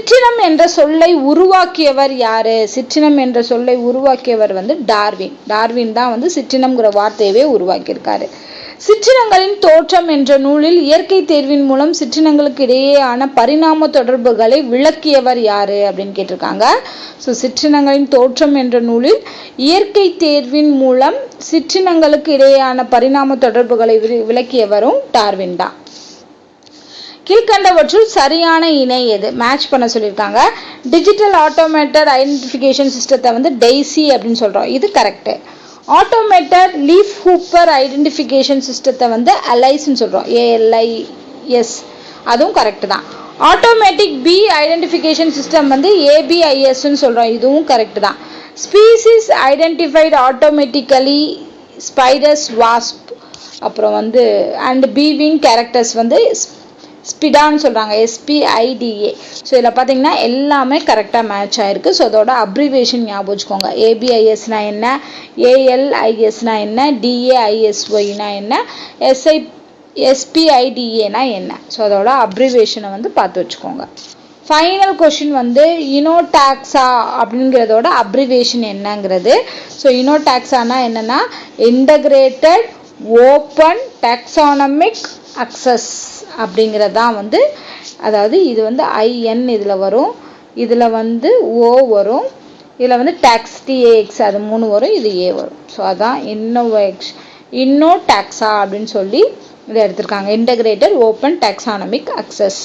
சிற்றினம் என்ற சொல்லை உருவாக்கியவர் யாரு? சிற்றினம் என்ற சொல்லை உருவாக்கியவர் வந்து டார்வின். டார்வின் தான் வந்து சிற்றினம்ங்கிற வார்த்தையவே உருவாக்கியிருக்காரு. சிற்றினங்களின் தோற்றம் என்ற நூலில் இயற்கை தேர்வின் மூலம் சிற்றினங்களுக்கு இடையேயான பரிணாம தொடர்புகளை விளக்கியவர் யாரு அப்படின்னு கேட்டிருக்காங்க. ஸோ சிற்றினங்களின் தோற்றம் என்ற நூலில் இயற்கை தேர்வின் மூலம் சிற்றினங்களுக்கு இடையேயான பரிணாம தொடர்புகளை விளக்கியவரும் டார்வின் தான். கீழ்கண்டவற்றுள் சரியான இணை எது? மேட்ச் பண்ண சொல்லியிருக்காங்க. டிஜிட்டல் ஆட்டோமேட்டட் ஐடென்டிஃபிகேஷன் சிஸ்டத்தை வந்து டெய்சி அப்படின்னு சொல்றோம். இது correct. Automated leaf woofer identification சிஸ்டத்தை வந்து அலைஸ்ன்னு சொல்றோம். ALIS, அதுவும் கரெக்ட் தான். ஆட்டோமேட்டிக் பீ ஐடென்டிஃபிகேஷன் சிஸ்டம் வந்து ABISன்னு சொல்றோம். இதுவும் கரெக்ட் தான். Species identified automatically spiders, wasp, அப்புறம் வந்து அண்ட் பீவிங் கேரக்டர்ஸ் வந்து ஸ்பிடான்னு சொல்கிறாங்க, SPIDA. ஸோ இதில் பார்த்தீங்கன்னா எல்லாமே கரெக்டாக மேட்ச் ஆகிருக்கு. ஸோ அதோட அப்ரிவேஷன் ஞாபகம் வச்சுக்கோங்க. ABISனா என்ன, ALISனா என்ன, DAISYனா என்ன, SPIDAனா என்ன. ஸோ அதோட அப்ரிவேஷனை வந்து பார்த்து வச்சுக்கோங்க. ஃபைனல் கொஷின் வந்து இனோடாக்ஸா அப்படிங்கிறதோட அப்ரிவேஷன் என்னங்கிறது. ஸோ இனோடாக்ஸானா என்னன்னா இன்டகிரேட்டட் ஓப்பன் டாக்ஸானமிக் அக்சஸ் அப்படிங்கிறது தான் வந்து, அதாவது இது வந்து IN இதில் வரும், இதில் வந்து O வரும், இதில் வந்து டாக்ஸ் TAX அது 3 வரும், இது A வரும். ஸோ அதான் இன்னோடாக்ஸா அப்படின்னு சொல்லி இதை எடுத்திருக்காங்க. Integrated open taxonomic access.